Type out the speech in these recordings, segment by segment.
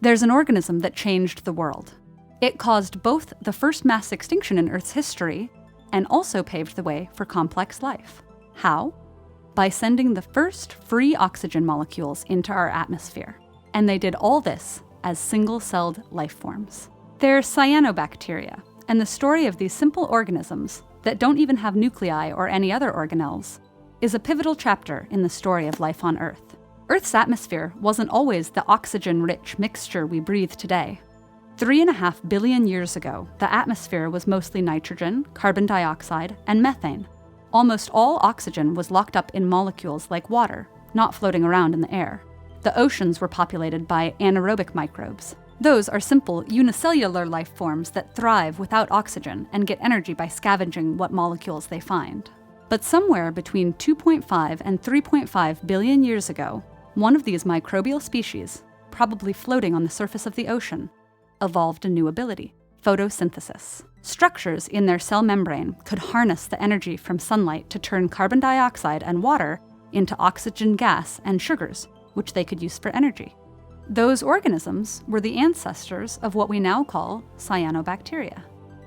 There's an organism that changed the world. It caused both the first mass extinction in Earth's history and also paved the way for complex life. How? By sending the first free oxygen molecules into our atmosphere. And they did all this as single-celled life forms. They're cyanobacteria, and the story of these simple organisms that don't even have nuclei or any other organelles is a pivotal chapter in the story of life on Earth. Earth's atmosphere wasn't always the oxygen-rich mixture we breathe today. 3.5 billion years ago, the atmosphere was mostly nitrogen, carbon dioxide, and methane. Almost all oxygen was locked up in molecules like water, not floating around in the air. The oceans were populated by anaerobic microbes. Those are simple unicellular life forms that thrive without oxygen and get energy by scavenging what molecules they find. But somewhere between 2.5 and 3.5 billion years ago, one of these microbial species, probably floating on the surface of the ocean, evolved a new ability: photosynthesis. Structures in their cell membrane could harness the energy from sunlight to turn carbon dioxide and water into oxygen gas and sugars, which they could use for energy. Those organisms were the ancestors of what we now call cyanobacteria.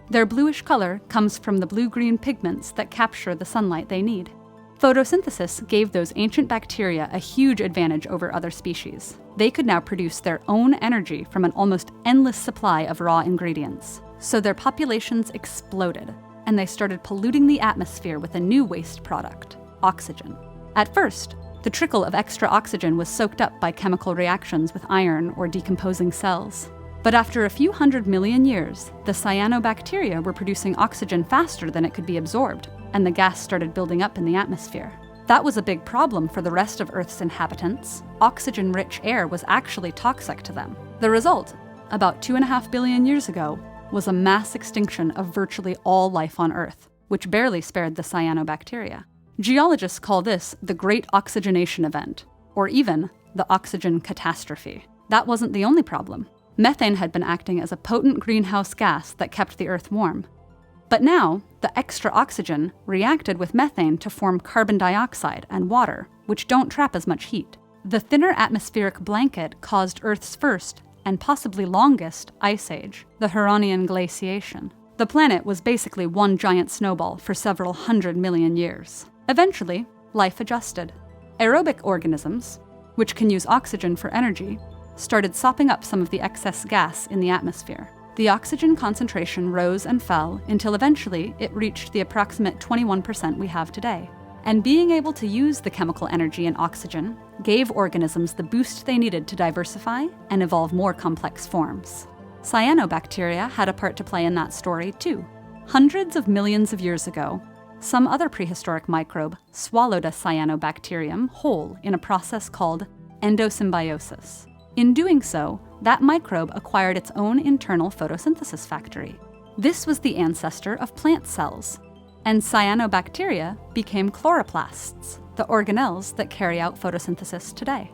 Their bluish color comes from the blue-green pigments that capture the sunlight they need. Photosynthesis gave those ancient bacteria a huge advantage over other species. They could now produce their own energy from an almost endless supply of raw ingredients. So their populations exploded, and they started polluting the atmosphere with a new waste product: oxygen. At first, the trickle of extra oxygen was soaked up by chemical reactions with iron or decomposing cells. But after a few 100 million years, the cyanobacteria were producing oxygen faster than it could be absorbed, and the gas started building up in the atmosphere. That was a big problem for the rest of Earth's inhabitants. Oxygen-rich air was actually toxic to them. The result, about 2.5 billion years ago, was a mass extinction of virtually all life on Earth, which barely spared the cyanobacteria. Geologists call this the Great Oxygenation Event, or even the oxygen catastrophe. That wasn't the only problem. Methane had been acting as a potent greenhouse gas that kept the Earth warm. But now, the extra oxygen reacted with methane to form carbon dioxide and water, which don't trap as much heat. The thinner atmospheric blanket caused Earth's first, and possibly longest, ice age, the Huronian glaciation. The planet was basically one giant snowball for several 100 million years. Eventually, life adjusted. Aerobic organisms, which can use oxygen for energy, started sopping up some of the excess gas in the atmosphere. The oxygen concentration rose and fell until eventually it reached the approximate 21% we have today. And being able to use the chemical energy in oxygen gave organisms the boost they needed to diversify and evolve more complex forms. Cyanobacteria had a part to play in that story, too. Hundreds of millions of years ago, some other prehistoric microbe swallowed a cyanobacterium whole in a process called endosymbiosis. In doing so, that microbe acquired its own internal photosynthesis factory. This was the ancestor of plant cells, and cyanobacteria became chloroplasts, the organelles that carry out photosynthesis today.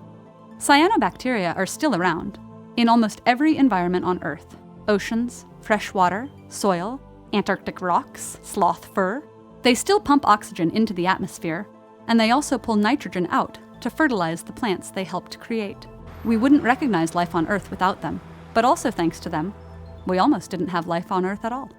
Cyanobacteria are still around, in almost every environment on Earth: oceans, fresh water, soil, Antarctic rocks, sloth fur. They still pump oxygen into the atmosphere, and they also pull nitrogen out to fertilize the plants they helped create. We wouldn't recognize life on Earth without them, but also thanks to them, we almost didn't have life on Earth at all.